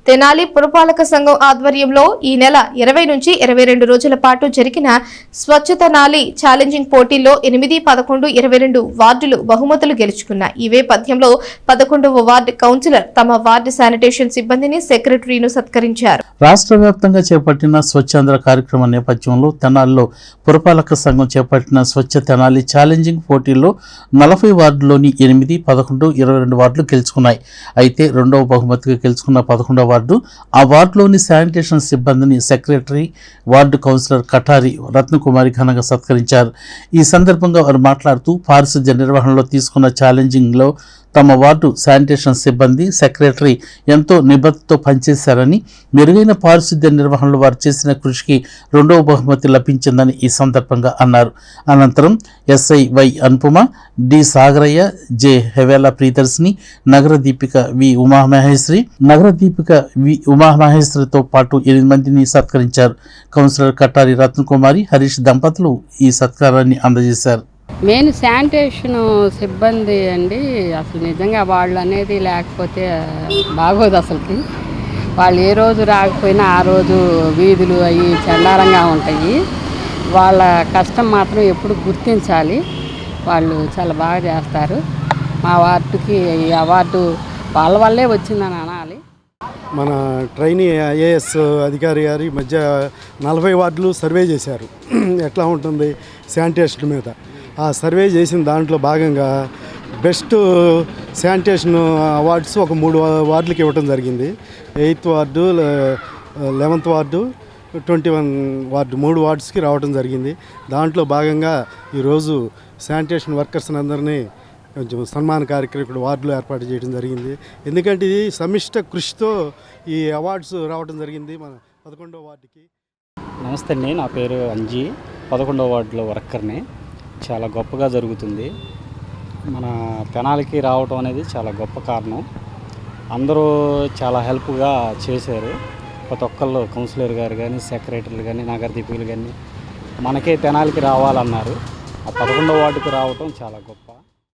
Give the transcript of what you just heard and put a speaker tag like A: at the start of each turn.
A: తెనాలి పురపాలక సంఘం ఆధ్వర్యంలో ఈ నెల 20 నుంచి 22 రోజుల పాటు జరిగిన స్వచ్ఛ తెనాలి ఛాలెంజింగ్ పోటీల్లో 8, 11, 22 వార్డులు బహుమతులు గెలుచుకున్నాయి. ఈ నేపథ్యంలో 11వ వార్డు కౌన్సిలర్ తమ వార్డు శానిటేషన్ సిబ్బందిని సెక్రటరీను సత్కరించారు.
B: రాష్ట్ర వ్యాప్తంగా చేపట్టిన స్వచ్ఛాంధ్ర కార్యక్రమం నేపథ్యంలో తెనాలిలో పురపాలక సంఘం చేపట్టిన స్వచ్ఛ తెనాలి ఛాలెంజింగ్ పోటీల్లో 40 వార్డులోని 8, 11, 22 వార్డులు గెలుచుకున్నాయి. అయితే రెండవ బహుమతిగా గెలుచుకున్న 11వ వార్డు ఆ వార్డులోని శానిటేషన్ సిబ్బందిని secretary, ward councillor Katari Ratnakumari ఘనంగా సత్కరించారు. ఈ సందర్భంగా వారు మాట్లాడుతూ పారిశుద్ధ్య నిర్వహణలో తీసుకున్న ఛాలెంజింగ్లో తమ వార్డు శానిటేషన్ సిబ్బంది, సెక్రటరీ ఎంతో నిబద్ధతతో పనిచేశారని, మెరుగైన పారిశుద్ధ్య నిర్వహణలో వారు చేసిన కృషికి రెండవ బహుమతి లభించిందని ఈ సందర్భంగా అన్నారు. అనంతరం SI Y Anupama, D Sagarayya, J Hevela Priyadarshini, నగర దీపిక వి ఉమామహేశ్వరితో పాటు 8 మందిని సత్కరించారు. కౌన్సిలర్ కటారి రత్నకుమారి, హరీష్ దంపతులు ఈ సత్కారాన్ని అందజేశారు.
C: మెయిన్ శానిటేషన్ సిబ్బంది అండి. అసలు నిజంగా వాళ్ళు అనేది లేకపోతే బాగోదు. అసలుకి వాళ్ళు ఏ రోజు రాకపోయినా ఆ రోజు వీధులు అవి చండాలంగా ఉంటాయి. వాళ్ళ కష్టం మాత్రం ఎప్పుడు గుర్తించాలి. వాళ్ళు చాలా బాగా చేస్తారు. మా వార్డుకి ఈ అవార్డు వాళ్ళ వల్లే వచ్చిందని అనాలి.
D: మన ట్రైనీ ఐఏఎస్ అధికారి గారి మధ్య 40 వార్డులు సర్వే చేశారు. ఎట్లా ఉంటుంది శానిటేషన్ మీద. ఆ సర్వే చేసిన దాంట్లో భాగంగా బెస్ట్ శానిటేషన్ అవార్డ్స్ ఒక 3 వార్డులకి ఇవ్వడం జరిగింది. 8th ward, 11th ward, 21 ward 3 వార్డ్స్కి రావడం జరిగింది. దాంట్లో భాగంగా ఈరోజు శానిటేషన్ వర్కర్స్ అందరినీ కొంచెం సన్మాన కార్యక్రమం వార్డులో ఏర్పాటు చేయడం జరిగింది. ఎందుకంటే ఇది సమిష్ట కృషితో ఈ అవార్డ్స్ రావడం జరిగింది మన 11వ వార్డుకి.
E: నమస్తే అండి, నా పేరు అంజీ, 11వ వార్డులో వర్కర్ని. చాలా గొప్పగా జరుగుతుంది. మన తెనాలికి రావటం అనేది చాలా గొప్ప కారణం. అందరూ చాలా హెల్ప్గా చేశారు. ప్రతి ఒక్కళ్ళు కౌన్సిలర్ గారు కానీ, సెక్రటరీలు కానీ, నగర దీపికలు కానీ మనకే తెనాలికి రావాలన్నారు. ఆ 11వ వార్డుకి రావటం చాలా గొప్ప.